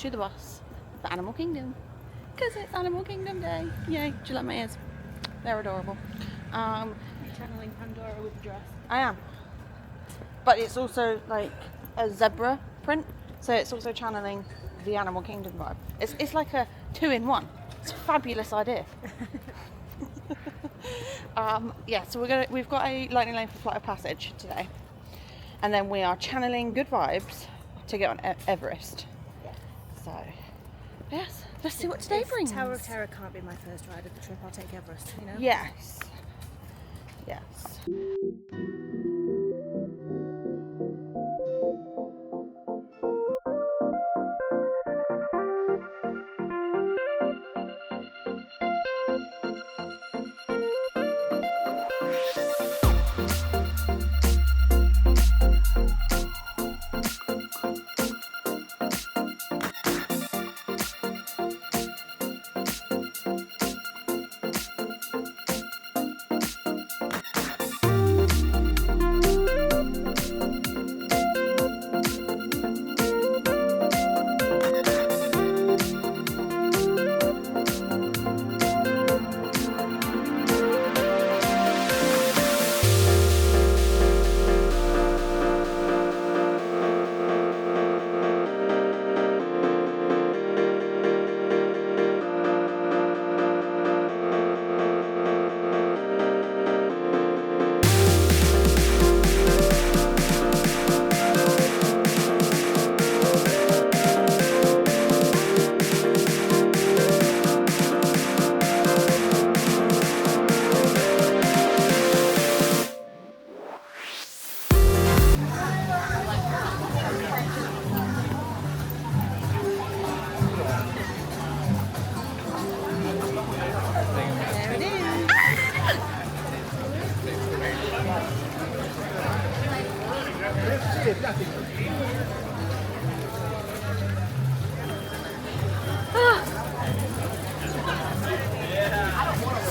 literally the boss of the Animal Kingdom. Because it's Animal Kingdom Day. Yay. Do you like my ears? They're adorable. Channeling Pandora with the dress. I am. But it's also like a zebra print. So it's also channeling the Animal Kingdom vibe. It's like a 2-in-1. It's a fabulous idea. Yeah, so we've got a Lightning Lane for Flight of Passage today. And then we are channeling good vibes to get on Everest. So, yes, let's see what today brings. Tower of Terror can't be my first ride of the trip. I'll take Everest, you know? Yes. Yes.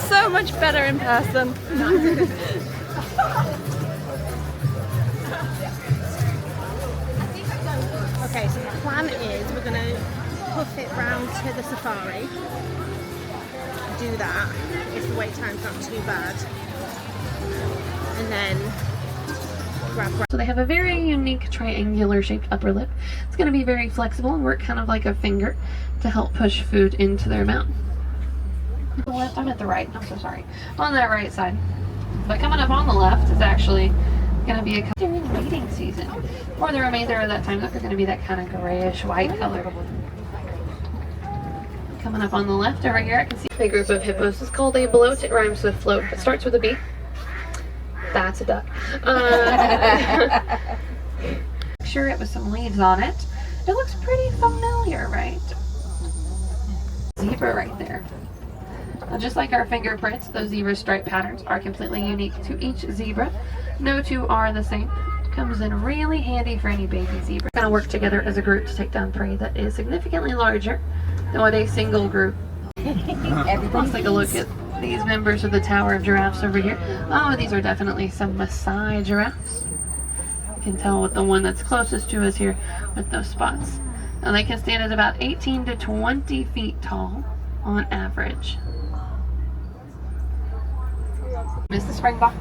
So much better in person. Okay, so the plan is we're going to hoof it round to the safari. Do that if the wait time's not too bad. And then grab. So they have a very unique triangular shaped upper lip. It's going to be very flexible and work kind of like a finger to help push food into their mouth. The left, I'm at the right, I'm so sorry. On that right side. But coming up on the left is actually going to be a during mating season. For the remainder of that time, they're going to be that kind of grayish white color. Coming up on the left over here, I can see a group of hippos. It's called a bloat. It rhymes with float. It starts with a B. That's a duck. Picture it with some leaves on it. It looks pretty familiar, right? Zebra right there. Now, just like our fingerprints, those zebra stripe patterns are completely unique to each zebra. No two are the same. Comes in really handy for any baby zebra. We're going to work together as a group to take down prey that is significantly larger than what a single group. Let's take a look at these members of the Tower of Giraffes over here. Oh, these are definitely some Maasai giraffes. You can tell with the one that's closest to us here with those spots. Now they can stand at about 18 to 20 feet tall on average. Is the springbok,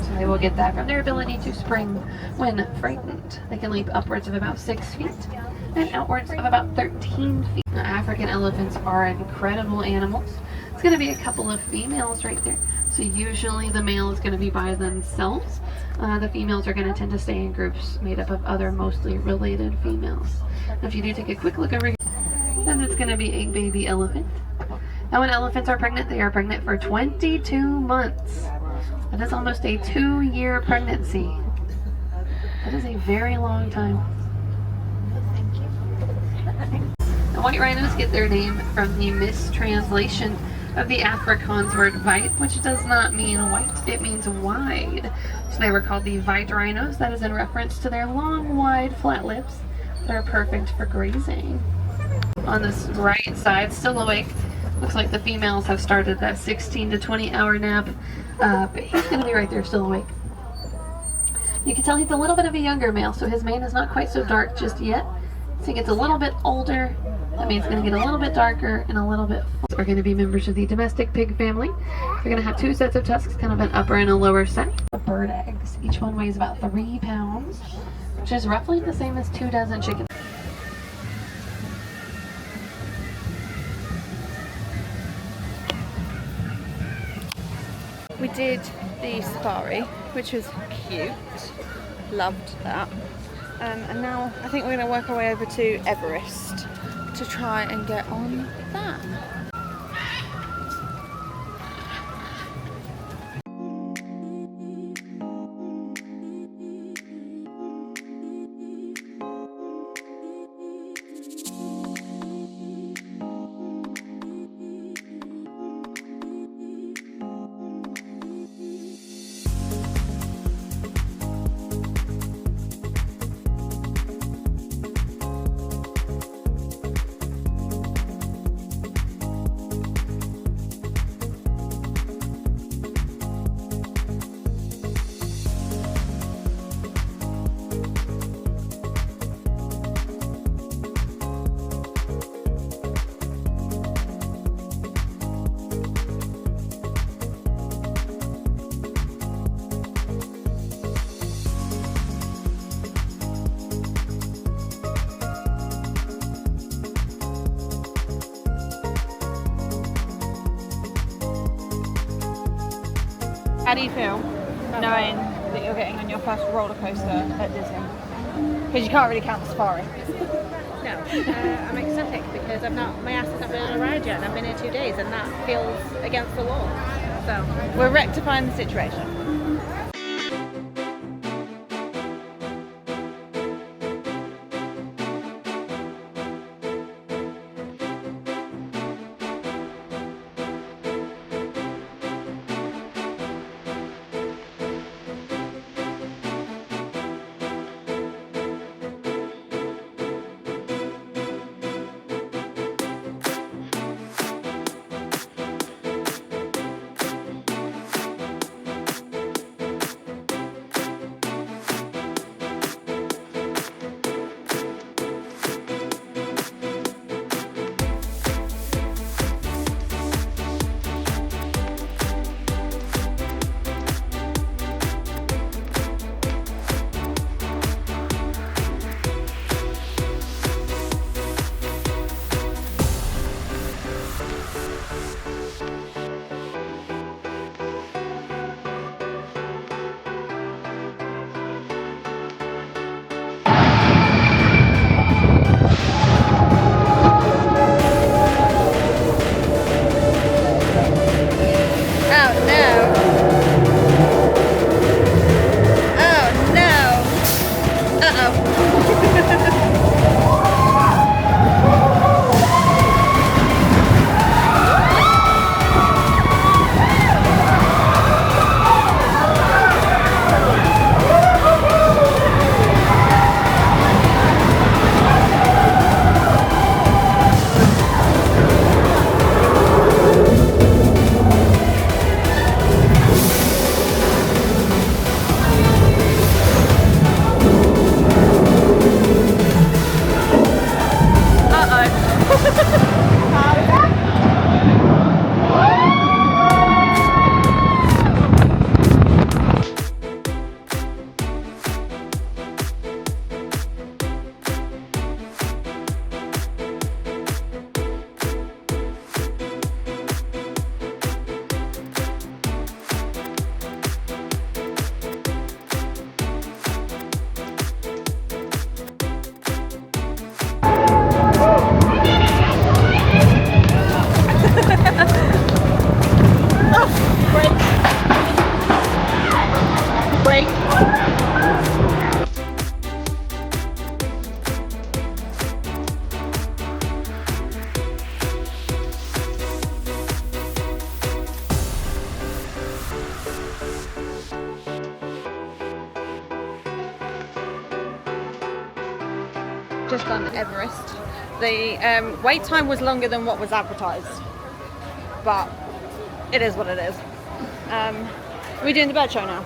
so they will get that from their ability to spring when frightened. They can leap upwards of about 6 feet and outwards of about 13 feet. Now, African elephants are incredible animals. It's going to be a couple of females right there. So usually the male is going to be by themselves. The females are going to tend to stay in groups made up of other mostly related females. Now, if you do take a quick look over here, then it's going to be a baby elephant. Now when elephants are pregnant, they are pregnant for 22 months. That is almost a 2-year pregnancy. That is a very long time. The white rhinos get their name from the mistranslation of the Afrikaans word weit, which does not mean white, it means wide. So they were called the white rhinos. That is in reference to their long, wide, flat lips that are perfect for grazing. On this right side, still awake, looks like the females have started that 16 to 20 hour nap, but he's going to be right there still awake. You can tell he's a little bit of a younger male, so his mane is not quite so dark just yet. So he gets a little bit older That means it's going to get a little bit darker and a little bit full. Are going to be members of the domestic pig family. They're going to have 2 sets of tusks, kind of an upper and a lower set. The bird eggs. Each one weighs about 3 pounds, which is roughly the same as 2 dozen chickens. We did the safari, which was cute. Loved that. And now I think we're going to work our way over to Everest to try and get on that. How do you feel knowing that you're getting on your first roller coaster at Disney? Because you can't really count the safari. No, I'm ecstatic because my ass has not been on a ride yet, and I've been here 2 days, and that feels against the law. So we're rectifying the situation. Just done Everest. The wait time was longer than what was advertised, but it is what it is. We're doing the bird show now.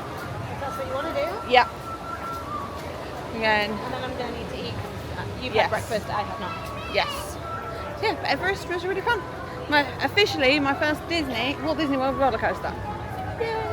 that's what you want to do? Yeah. Again. And then I'm going to need to eat. You've Yes. had breakfast, I have not. Yes. yeah, Everest was really fun. Officially my first Walt Disney World roller coaster. Yay!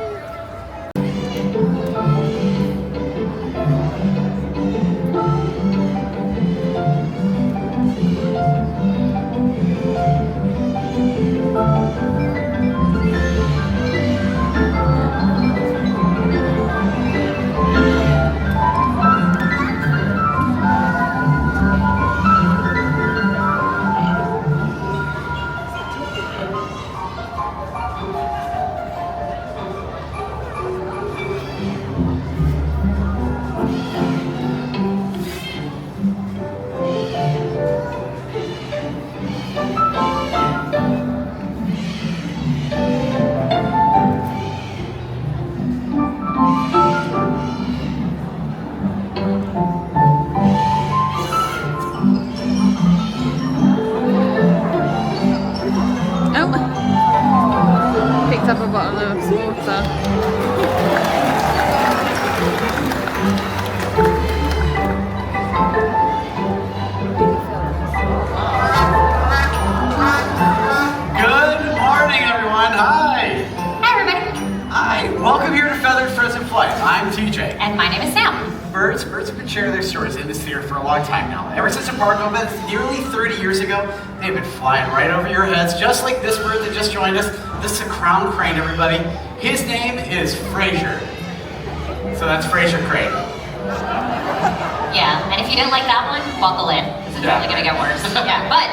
Picked up a bottle of water. Good morning, everyone. Hi. Hi, everybody. Hi. Welcome here to Feathered Frozen Flight. I'm TJ. And my name is Sam. Birds have been sharing their stories in this theater for a long time now. Ever since the park opened nearly 30 years ago, they've been flying right over your heads, just like this bird that just joined us. This is a crown crane, everybody. His name is Fraser. So that's Fraser Crane. Yeah, and if you didn't like that one, buckle in. This is only gonna get worse. Yeah, but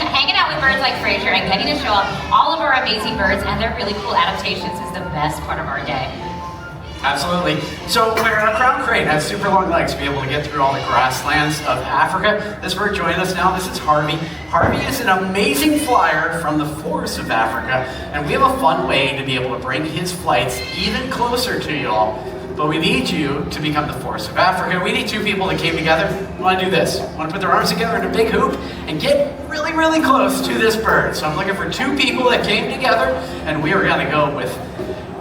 hanging out with birds like Fraser and getting to show off all of our amazing birds and their really cool adaptations is the best part of our day. Absolutely. So where a crown crane has super long legs to be able to get through all the grasslands of Africa, this bird joined us now. This is Harvey. Harvey is an amazing flyer from the forests of Africa, and we have a fun way to be able to bring his flights even closer to you all. But we need you to become the forests of Africa. We need two people that came together. Want to do this? Want to put their arms together in a big hoop and get really, really close to this bird. So I'm looking for two people that came together, and we are going to go with.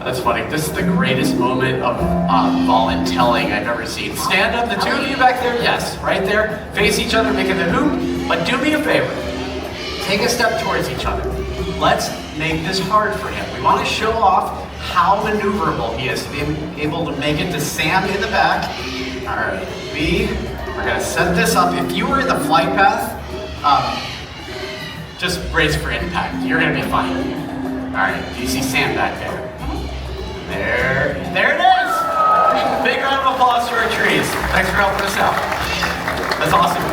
That's funny. This is the greatest moment of voluntelling I've ever seen. Stand up, the two of you back there. Yes, right there. Face each other, making the hoop. But do me a favor. Take a step towards each other. Let's make this hard for him. We want to show off how maneuverable he is to be able to make it to Sam in the back. All right, we're going to set this up. If you were in the flight path, just brace for impact. You're going to be fine. All right, do you see Sam back there? There it is! Big round of applause to our trees. Thanks for helping us out. That's awesome.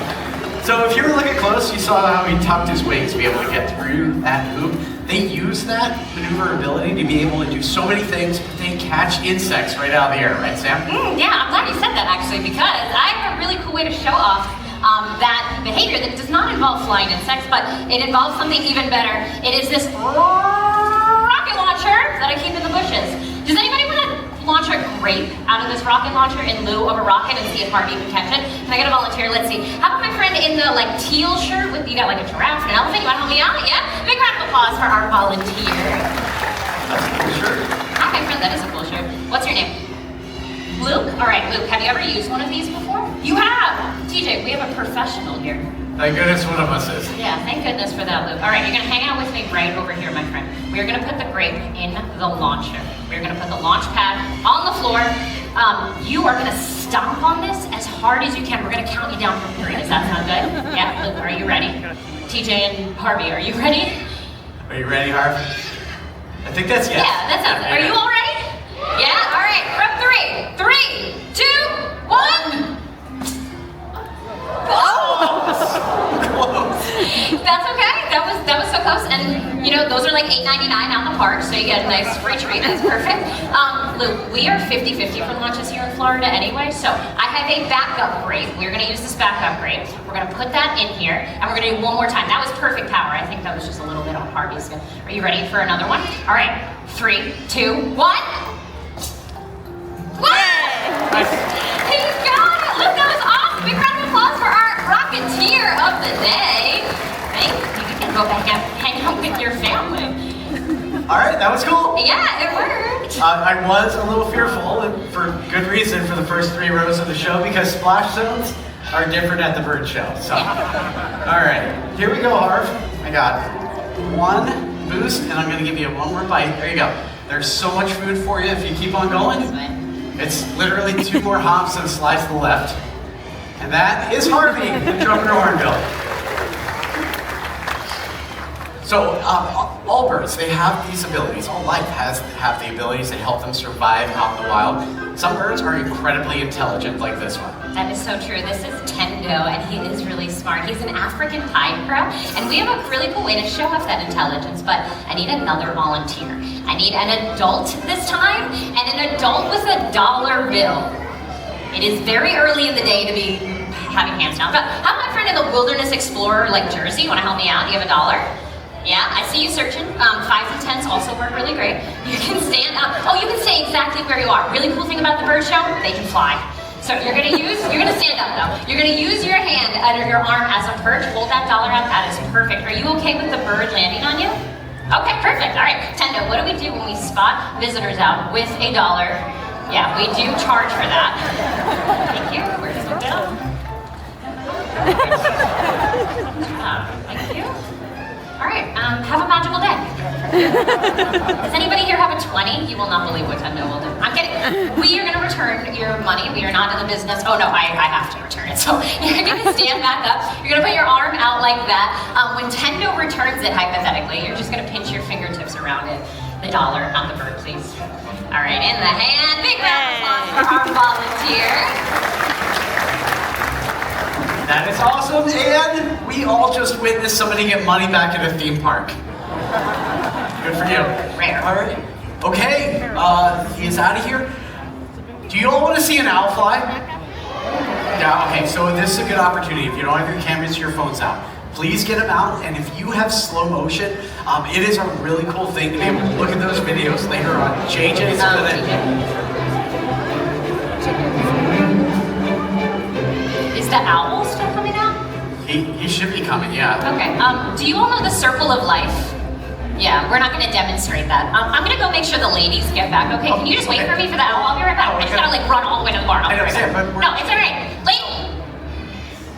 So if you were looking close, you saw how he tucked his wings to be able to get through that hoop. They use that maneuverability to be able to do so many things, but they catch insects right out of the air, right, Sam? Yeah, I'm glad you said that actually, because I have a really cool way to show off that behavior that does not involve flying insects, but it involves something even better. It is this rocket launcher that I keep in the bushes. Does anybody want to launch a grape out of this rocket launcher in lieu of a rocket and see if Harvey can catch it? Can I get a volunteer? Let's see. How about my friend in the teal shirt with, you got like a giraffe and an elephant? You want to help me out? Yeah? Big round of applause for our volunteer. That's a cool shirt. Hi, my friend, that is a cool shirt. What's your name? Luke? All right, Luke, have you ever used one of these before? You have! TJ, we have a professional here. Thank goodness one of us is. Yeah, thank goodness for that, Luke. All right, you're gonna hang out with me right over here, my friend. We're gonna put the grape in the launcher. We're gonna put the launch pad on the floor. You are gonna stomp on this as hard as you can. We're gonna count you down from 3. Does that sound good? Yeah, Luke, are you ready? TJ and Harvey, are you ready? Are you ready, Harv? I think that's yes. Yeah, that sounds good. Are you all ready? Yeah, all right, from 3. 3, 2, 1. Oh, so close. That's okay. That was so close. And you know, those are like $8.99 out in the park, so you get a nice free treat. That's perfect. Luke, we are 50-50 for launches here in Florida anyway, so I have a backup grape. We're gonna use this backup grape. We're gonna put that in here, and we're gonna do one more time. That was perfect power. I think that was just a little bit on Harvey's. Are you ready for another one? All right, 3, 2, 1. Nice. He got it! Look, that was awesome! Big round of applause for our Rocketeer of the day. Thank you. You can go back and hang out with your family. All right, that was cool. Yeah, it worked. I was a little fearful, and for good reason, for the first 3 rows of the show, because splash zones are different at the bird show. So, all right, here we go, Harv. I got one boost, and I'm gonna give you one more bite. There you go. There's so much food for you if you keep on going. It's literally 2 more hops and slides to the left. And that is Harvey, the Trumpeter Hornbill. So, all birds, they have these abilities. All life have the abilities to help them survive out in the wild. Some birds are incredibly intelligent, like this one. That is so true. This is Tendo, and he is really smart. He's an African pied crow, and we have a really cool way to show off that intelligence, but I need another volunteer. I need an adult this time, and an adult with a $1 bill. It is very early in the day to be having hands down, but how about my friend in the wilderness explorer like Jersey? You want to help me out? You have $1? Yeah, I see you searching. 5s and 10s also work really great. You can stand up. Oh, you can stay exactly where you are. Really cool thing about the bird show, they can fly. So you're gonna stand up though. You're gonna use your hand under your arm as a perch. Hold that $1 out, that is perfect. Are you okay with the bird landing on you? Okay, perfect, all right. Tendo, what do we do when we spot visitors out with $1? Yeah, we do charge for that. Thank you, where's the bill? Thank you. All right, have a magical day. Does anybody here have a 20? You will not believe what Tendo will do. I'm kidding. We are gonna return your money. We are not in the business. Oh no, I have to return it. So you're gonna stand back up. You're gonna put your arm out like that. When Tendo returns it, hypothetically, you're just gonna pinch your fingertips around it. The $1 on the bird, please. All right, in the hand. Big round of applause for our volunteer. That is awesome, and we all just witnessed somebody get money back at a theme park. Good for you. Rare. All right. Okay, he is out of here. Do you all want to see an owl fly? Yeah, okay, so this is a good opportunity. If you don't have your cameras, your phones out. Please get them out, and if you have slow motion, it is a really cool thing to be able to look at those videos later on. JJ's Is the owl still coming out? He should be coming, yeah. Okay, do you all know the circle of life? Yeah, we're not gonna demonstrate that. I'm gonna go make sure the ladies get back, okay? Can you just wait for me for the owl? I'll be right back. I just gotta like run all the way to the barn. I'll be right back. No, it's all right. Late.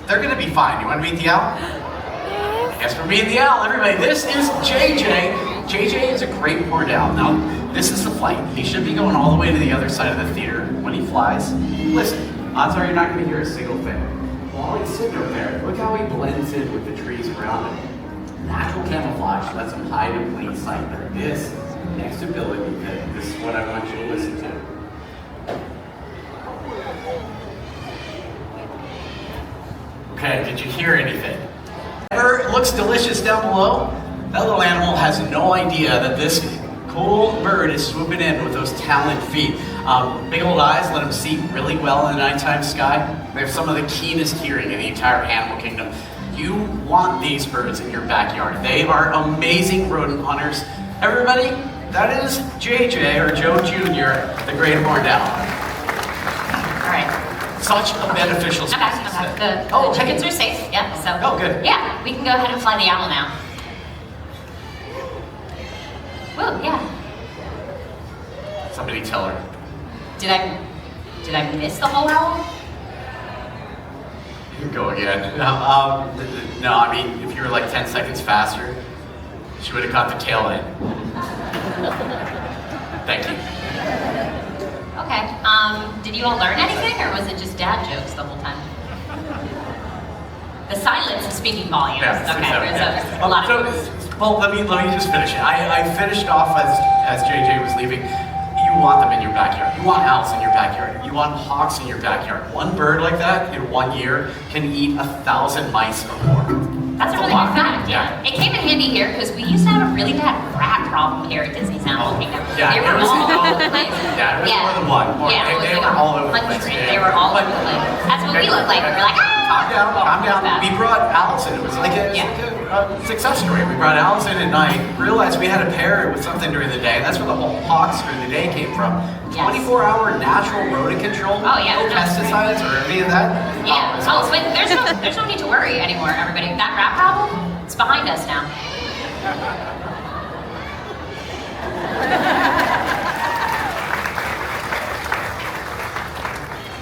They're gonna be fine. You wanna meet the owl? Yes, we're meeting the owl, everybody. This is JJ. JJ is a great horned owl. Now, this is the flight. He should be going all the way to the other side of the theater when he flies. Listen, odds are you're not gonna hear a single thing. While he's sitting over there, look how he blends in with the trees around him. Natural camouflage lets him hide in plain sight, but this next ability, this is what I want you to listen to. Okay, did you hear anything? It looks delicious down below. That little animal has no idea that this cool bird is swooping in with those taloned feet. Big old eyes let him see really well in the nighttime sky. They have some of the keenest hearing in the entire animal kingdom. You want these birds in your backyard. They are amazing rodent hunters. Everybody, that is JJ, or Joe Jr., the great horned owl. All right. Such a beneficial species. Okay. The chickens are safe, yeah, so. Oh, good. Yeah, we can go ahead and fly the owl now. Whoa, yeah. Somebody tell her. Did I miss the whole owl? You can go again. No, I mean, if you were like 10 seconds faster, she would have caught the tail end. Thank you. Okay, did you all learn anything, or was it just dad jokes the whole time? The silence is speaking volumes. Yeah, Okay, so a lot of well, let me just finish it. I finished off as JJ was leaving. You want them in your backyard. You want owls in your backyard. You want hawks in your backyard. One bird like that in 1 year can eat 1,000 mice or more. That's a really good fact, yeah. It came in handy here because we used to have a really bad rat problem here at Disney's Animal Kingdom. Yeah, they were all over the place. Yeah, it was more than one. They were all over the place. They were all over the place. That's what we looked like. We were like, calm down. We brought Allison. It was like a success story. We brought Allison at night, realized we had to pair it with something during the day. That's where the whole hawks during the day came from. 24-hour natural rodent control. Oh yeah. No pesticides or any of that. Yeah. So there's no need to worry anymore, everybody. That rat problem, it's behind us now.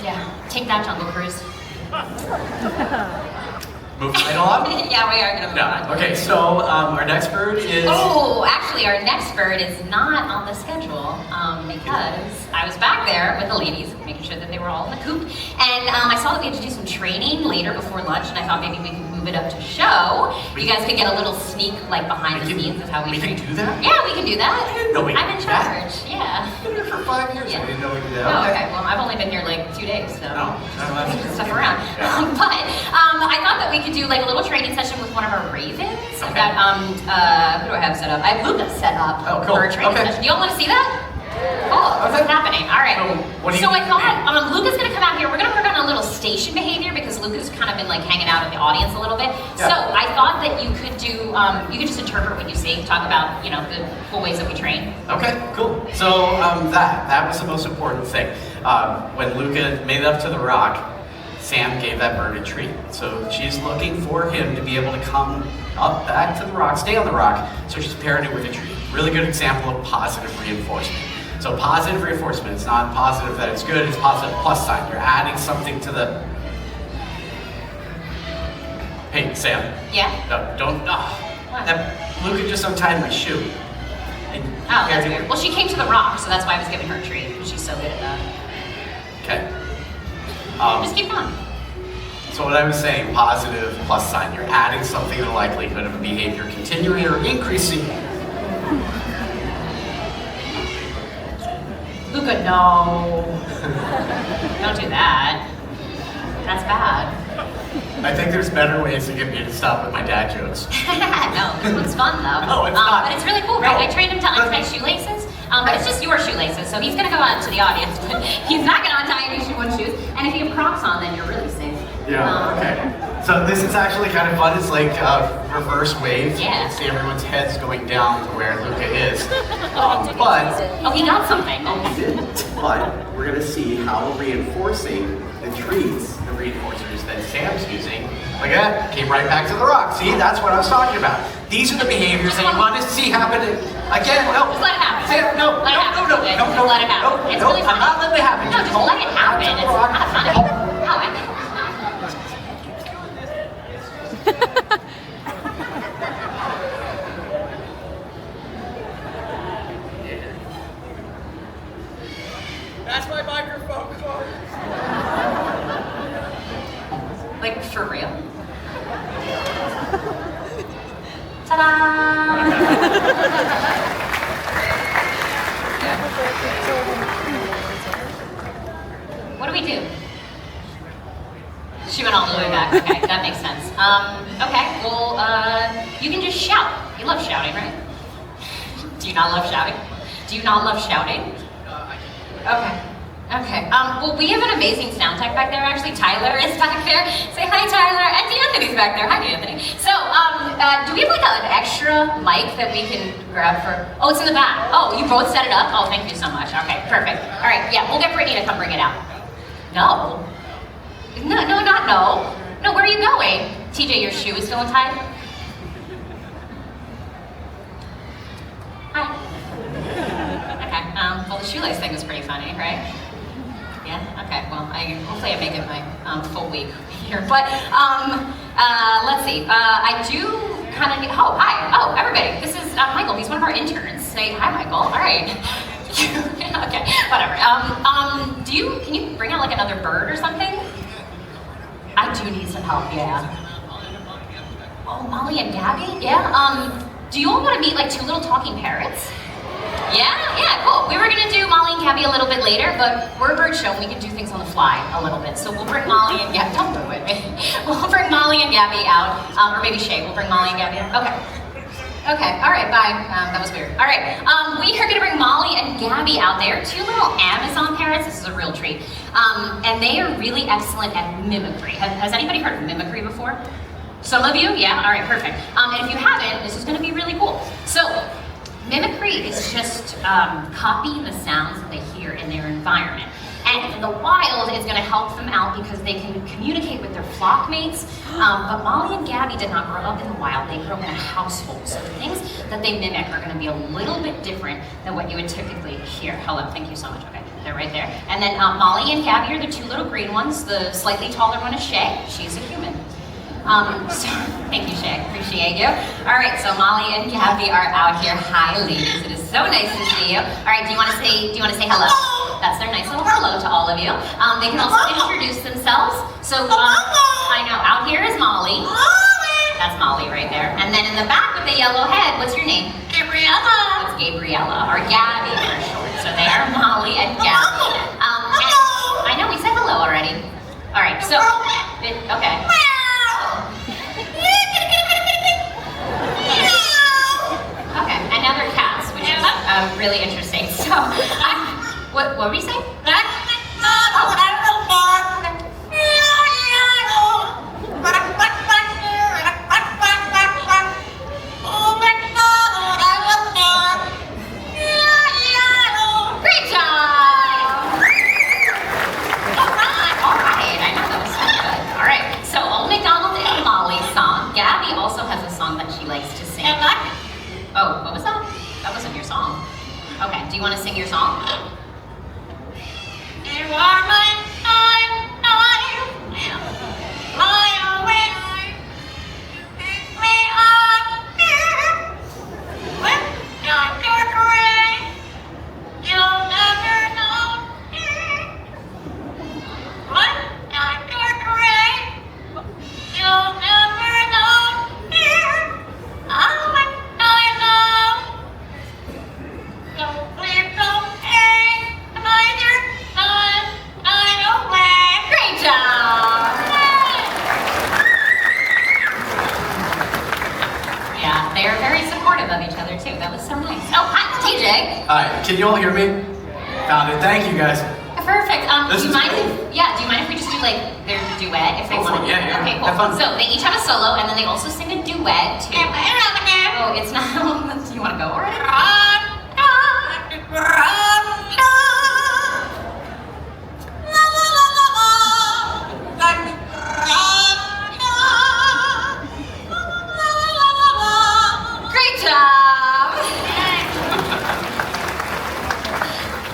Yeah. Take that, Jungle Cruise. Move right along? Yeah, we are gonna move on. No. Okay, so our next bird is... Oh, actually, our next bird is not on the schedule because I was back there with the ladies, making sure that they were all in the coop, and I saw that we had to do some training later before lunch, and I thought maybe we could move it up to show. You guys could get a little sneak, like, behind the scenes of how we train. We can do that? Yeah, we can do that. I didn't know we I'm in could do that. charge, yeah. I've been here for 5 years. Yeah. I didn't know we could do that. Oh, okay. Well, I've only been here like 2 days, so No, moving stuff around. But I thought that we could do like a little training session with one of our ravens. Okay. I've got who do I have set up? I have Luca set up for a training session. Do y'all want to see that? Oh, what's happening? All right. So I thought Luca's gonna come out here. We're gonna work on a little station behavior because Luca's kind of been like hanging out in the audience a little bit. Yeah. So I thought that you could do, you could just interpret what you see, talk about, you know, the cool ways that we train. Okay, cool. So that was the most important thing. When Luca made it up to the rock, Sam gave that bird a treat. So she's looking for him to be able to come up back to the rock, stay on the rock. So she's paired it with a treat. Really good example of positive reinforcement. So positive reinforcement, it's not positive that it's good, it's positive plus sign. You're adding something to the... Hey, Sam. Yeah? No, don't... What? That Luca just untied my shoe. And Oh, that's weird. Well, she came to the rock, so that's why I was giving her a treat. She's so good at that. Okay. Just keep going. So what I was saying, positive plus sign, you're adding something to the likelihood of a behavior continuing or increasing. Luca, no. Don't do that. That's bad. I think there's better ways to get me to stop with my dad jokes. No, this one's fun though. No, it's not. But it's really cool, right? No. I trained him to untie shoelaces. But it's just your shoelaces, so he's gonna go out to the audience. But he's not gonna untie any shoes. And if you have Crocs on, then you're really safe. Yeah, okay. So this is actually kind of fun. It's like a reverse wave. Yeah. You see everyone's heads going down to where Luca is. But Oh, he got something. But we're gonna see how reinforcing the treats, the reinforcers that Sam's using, look at that, came right back to the rock. See, that's what I was talking about. These are the behaviors that you want to see happen again. No, Just let it happen. Sam, no, Let it happen. no, Just let it happen. It's really I'm funny. not letting it happen. No, just let it happen. It's kind of funny. Oh, I mean. That's my microphone cord. Like, for real? Ta-da! What do we do? She went all the way back. Okay, that makes sense. Okay, well, you can just shout. You love shouting, right? Do you not love shouting? Do you not love shouting? Okay. Okay. Well, we have an amazing sound tech back there. Actually, Tyler is back there. Say hi, Tyler. And Anthony's back there. Hi, Anthony. So, do we have like an extra mic that we can grab for? Oh, it's in the back. Oh, you both set it up? Oh, thank you so much. Okay, perfect. All right, yeah, we'll get Brittany to come bring it out. No. No, not no. No, where are you going? TJ, your shoe is still untied? Hi. Okay, well, the shoelace thing was pretty funny, right? Yeah, okay, well, hopefully I make it my full week here. But, let's see, I do kind of need, oh, hi, oh, everybody, this is Michael, he's one of our interns. Say hi, Michael, all right. Okay, whatever. Can you bring out like another bird or something? I do need some help, yeah. Oh, Molly and Gabby, yeah, do you all want to meet like two little talking parrots? Yeah, cool. We were gonna do Molly and Gabby a little bit later, but we're a bird show and we can do things on the fly a little bit. So we'll bring Molly and Gabby, don't do it, we'll bring Molly and Gabby out, or maybe Shay, we'll bring Molly and Gabby out. Okay, all right, bye. That was weird. All right, we are gonna bring Molly and Gabby out there, two little Amazon parrots. This is a real treat. And they are really excellent at mimicry. Has anybody heard of mimicry before? Some of you? Yeah, all right, perfect. And if you haven't, this is gonna be really cool. So, mimicry is just copying the sounds that they hear in their environment. And in the wild, it's gonna help them out because they can communicate with their flock mates. But Molly and Gabby did not grow up in the wild, they grew up in a household. So the things that they mimic are gonna be a little bit different than what you would typically hear. Hello, thank you so much, okay, they're right there. And then Molly and Gabby are the two little green ones. The slightly taller one is Shay, she's a human. So, thank you, Shay, appreciate you. All right, so Molly and Gabby are out here. Hi, ladies, it is so nice to see you. All right, do you want to say hello? That's their nice little hello to all of you. They can also introduce themselves. So, I know, out here is Molly. That's Molly right there. And then in the back with the yellow head, what's your name? Gabriella. That's Gabriella, or Gabby for short. So they are Molly and Gabby. And I know, we said hello already. All right, so, okay. Okay, and now they're cats, which is really interesting. So, what were we saying? Great job! All right, I know that was so good. All right, so Old MacDonald is Molly's song. Gabby also has a song that she likes to sing. Oh, what was that? That wasn't your song. Okay, do you want to sing your song? Hi, can you all hear me? Found it. Thank you guys. Perfect. Do you mind if we just do like their duet if they want to? Yeah. Okay, cool. Have fun. So they each have a solo and then they also sing a duet too. Oh, it's not. Do you want to go already? Great job.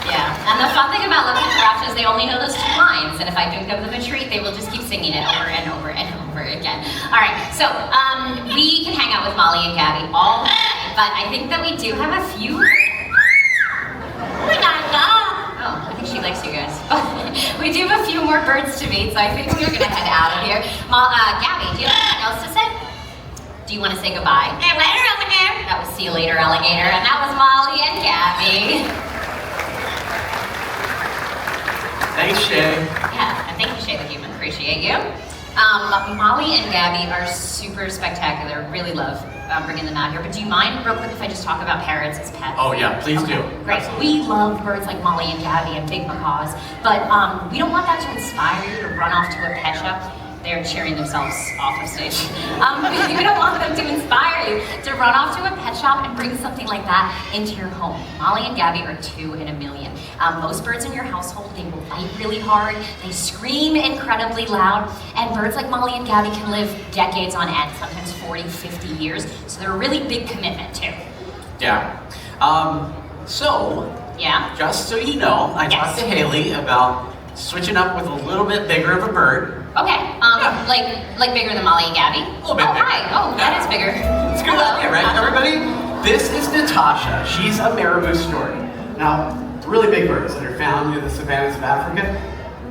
Yeah, and the fun thing about Love Craft is they only know those 2 lines, and if I don't give them a treat, they will just keep singing it over and over and over again. All right, so we can hang out with Molly and Gabby all day, but I think that we do have a few. Oh, I think she likes you guys. We do have a few more birds to meet, so I think we're gonna head out of here. Gabby, do you have anything else to say? Do you want to say goodbye? See you later, alligator. That was see you later, alligator, and that was Molly and Gabby. Thanks, Shay. Yeah, and thank you, Shay the Human. Appreciate you. Molly and Gabby are super spectacular. Really love bringing them out here. But do you mind, real quick, if I just talk about parrots as pets? Oh yeah, please do. Great. Absolutely. We love birds like Molly and Gabby and big macaws, but we don't want that to inspire you to run off to a pet shop. They're cheering themselves off of stage. We don't want them to inspire you to run off to a pet shop and bring something like that into your home. Molly and Gabby are 2 in a million. Most birds in your household, they will bite really hard, they scream incredibly loud, and birds like Molly and Gabby can live decades on end, sometimes 40, 50 years, so they're a really big commitment too. Yeah. Yeah? Just so you know, I talked to Haley about switching up with a little bit bigger of a bird. Okay, like bigger than Molly and Gabby? A little bit bigger. Hi. Oh, that is bigger. It's good idea, right, everybody? This is Natasha. She's a marabou stork. Now, really big birds that are found in the savannas of Africa.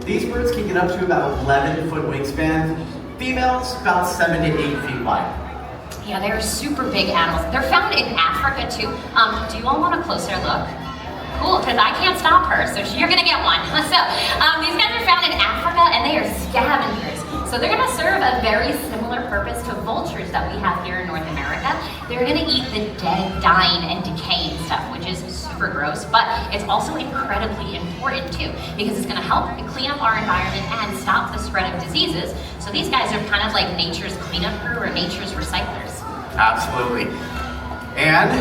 These birds can get up to about 11-foot wingspan. Females, about 7 to 8 feet wide. Yeah, they're super big animals. They're found in Africa too. Do you all want a closer look? Cool, because I can't stop her, so you're gonna get one. So, these guys are found in Africa and they are scavengers. So they're gonna serve a very similar purpose to vultures that we have here in North America. They're gonna eat the dead, dying, and decaying stuff, which is super gross, but it's also incredibly important too, because it's gonna help clean up our environment and stop the spread of diseases. So these guys are kind of like nature's cleanup crew or nature's recyclers. Absolutely. And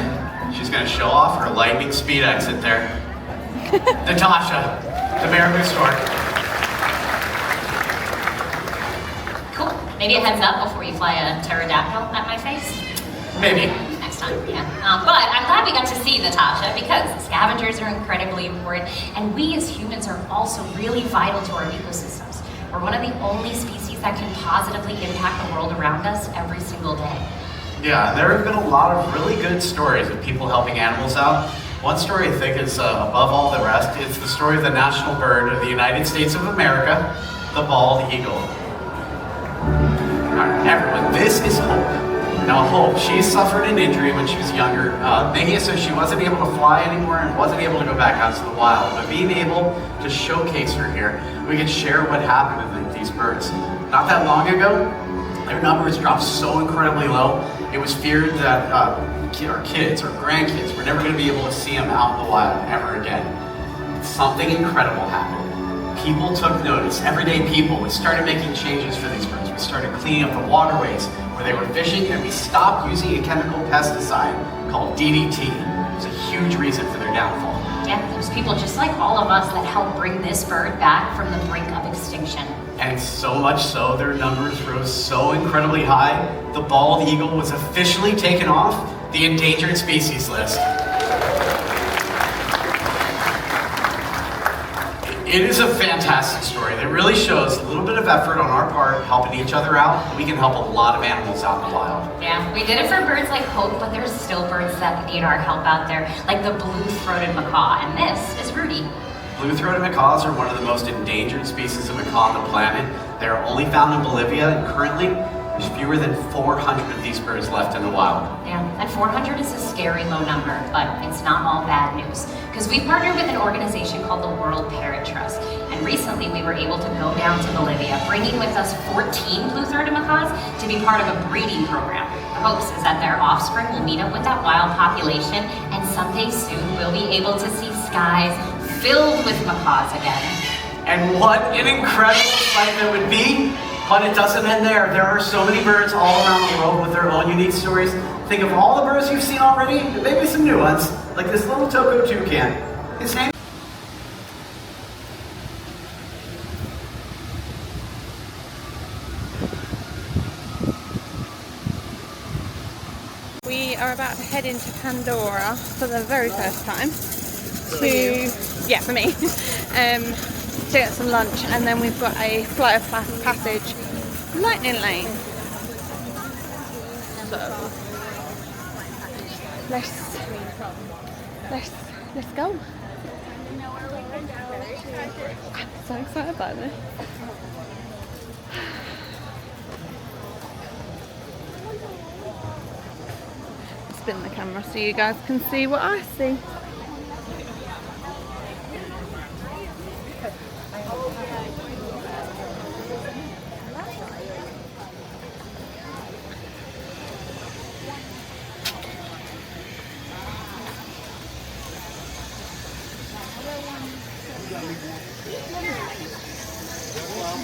she's gonna show off her lightning speed exit there. Natasha, the Marabou stork. Cool. Maybe a heads up before you fly a pterodactyl at my face. Maybe. Next time, yeah. But I'm glad we got to see Natasha because scavengers are incredibly important, and we as humans are also really vital to our ecosystems. We're one of the only species that can positively impact the world around us every single day. Yeah, there have been a lot of really good stories of people helping animals out. One story I think is above all the rest. It's the story of the national bird of the United States of America, the bald eagle. All right, everyone, this is Hope. Now Hope, she suffered an injury when she was younger. So she wasn't able to fly anymore and wasn't able to go back out to the wild. But being able to showcase her here, we could share what happened to these birds. Not that long ago, their numbers dropped so incredibly low, it was feared that our kids or grandkids were never going to be able to see them out in the wild ever again. Something incredible happened. People took notice. Everyday people. We started making changes for these birds. We started cleaning up the waterways where they were fishing, and we stopped using a chemical pesticide called DDT. It was a huge reason for their downfall. Yeah, there's people just like all of us that helped bring this bird back from the brink of extinction. And so much so, their numbers rose so incredibly high, the bald eagle was officially taken off the endangered species list. It is a fantastic story that really shows a little bit of effort on our part helping each other out. We can help a lot of animals out in the wild. Yeah, we did it for birds like Hope, but there's still birds that need our help out there, like the blue-throated macaw, and this is Rudy. Blue-throated macaws are one of the most endangered species of macaw on the planet. They are only found in Bolivia, and currently there's fewer than 400 of these birds left in the wild. Yeah, and 400 is a scary low number, but it's not all bad news. Because we partnered with an organization called the World Parrot Trust, and recently we were able to go down to Bolivia, bringing with us 14 blue-throated macaws to be part of a breeding program. The hopes is that their offspring will meet up with that wild population, and someday soon we'll be able to see skies filled with macaws again. And what an incredible sight that would be! But it doesn't end there. There are so many birds all around the world with their own unique stories. Think of all the birds you've seen already, and maybe some new ones, like this little Toko toucan. His name. We are about to head into Pandora for the very first time. Yeah, for me. To get some lunch, and then we've got a flight of passage lightning lane. So let's go. I'm so excited about this. Spin the camera so you guys can see what I see.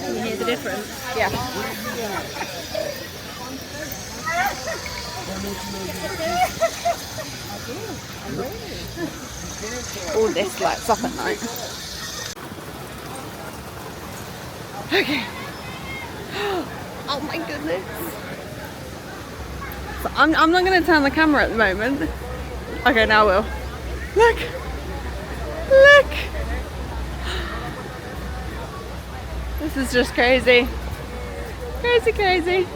Can you hear the difference? Yeah. All this lights up at night. Okay. Oh my goodness. So I'm not going to turn the camera at the moment. Okay, now I will. Look. Look. This is just crazy. Crazy, crazy.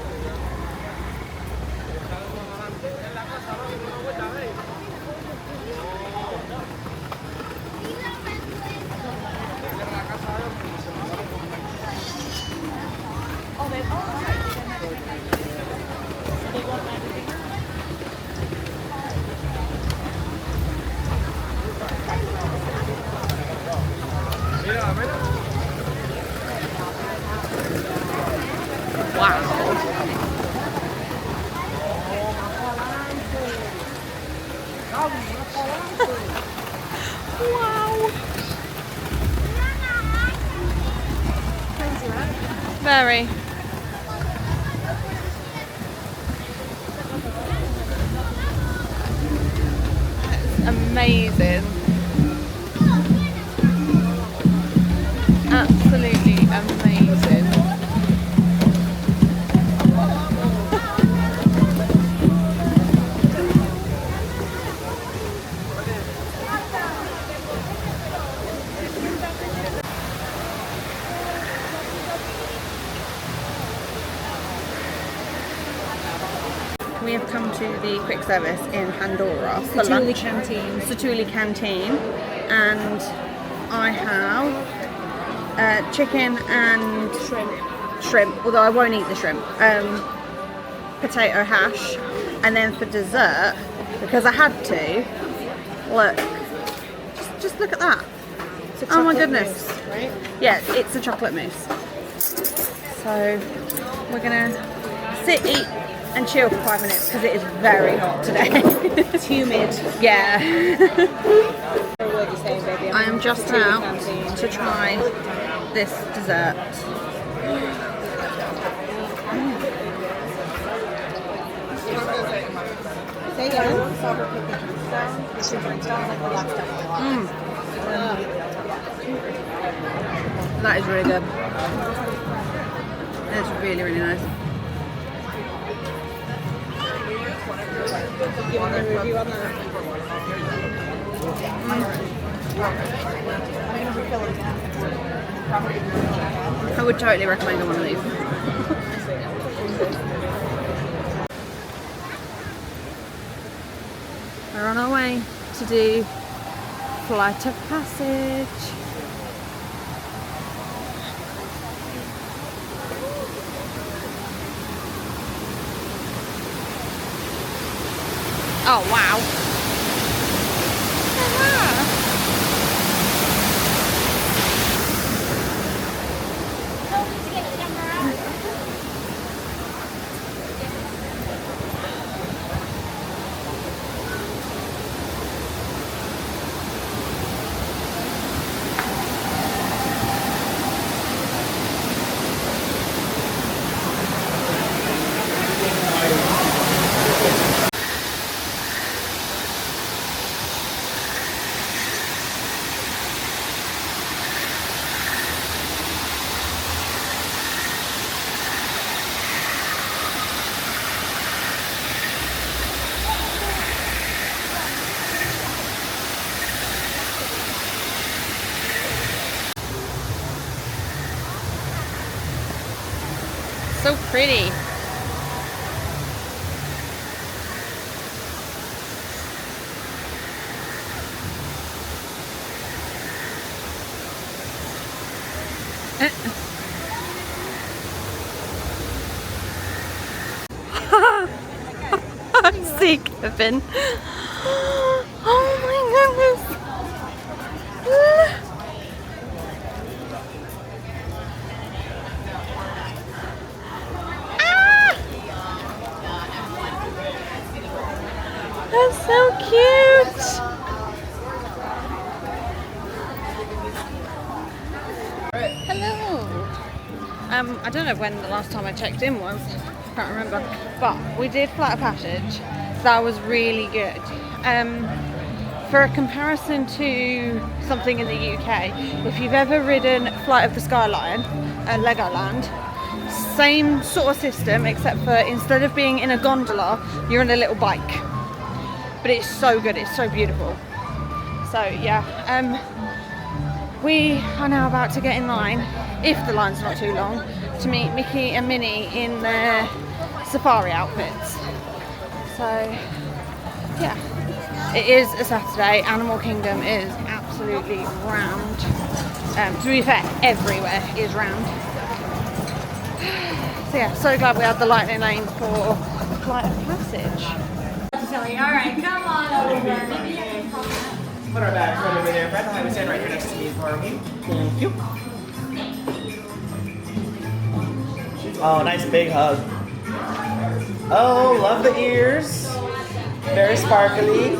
Wow. Very. That's amazing. to the quick service in Pandora for Satuli lunch. Canteen. Satuli Canteen, and I have chicken and shrimp, although I won't eat the shrimp, potato hash, and then for dessert, because I had to, look, just look at that. Oh my goodness. Mousse, right? Yeah, it's a chocolate mousse. So we're gonna sit, eat and chill for 5 minutes because it is very hot today. It's humid. Yeah. What were you saying, baby? I am just Satuli out Canteen. to try this dessert. Say again. That is really good. It's really, really nice. Giving the review on that. I would totally recommend one of these. We're on our way to do Flight of Passage. Oh wow. So pretty. I see Kevin. Oh my goodness. That's so cute. Hello. I don't know when the last time I checked in was. Can't remember. But we did Flight of Passage. That was really good. For a comparison to something in the UK, if you've ever ridden Flight of the Skyline at Legoland, same sort of system, except for instead of being in a gondola, you're in a little bike. But it's so good, it's so beautiful. So yeah, we are now about to get in line, if the line's not too long, to meet Mickey and Minnie in their safari outfits. So yeah, it is a Saturday. Animal Kingdom is absolutely rammed. To be fair, everywhere is rammed. So yeah, so glad we had the lightning lane for Flight of Passage. Alright, come on over. Put our bags right over there, Brett. I was stand right here next to me for me. Thank you. Oh, nice big hug. Oh, love the ears. Very sparkly.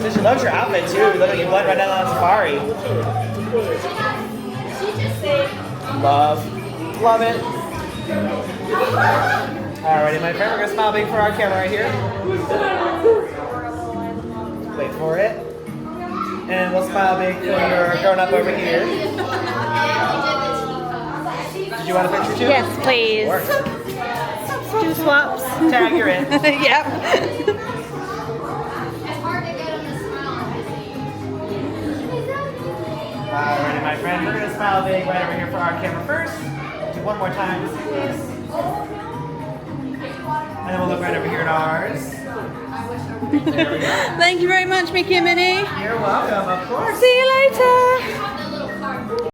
So she loves your outfit too. Look like you went right down on safari. Love it. Alrighty, my friend, we're gonna smile big for our camera right here. Wait for it. And we'll smile big for your grown-up over here. Did you want a picture too? Yes, please. Work. Do swaps. Tag, you're in. Yep. Alrighty, my friend, we're gonna smile big right over here for our camera first. one more time. And then we'll look right over here at ours. There we go. Thank you very much, Mickey and Minnie. You're welcome, of course. See you later.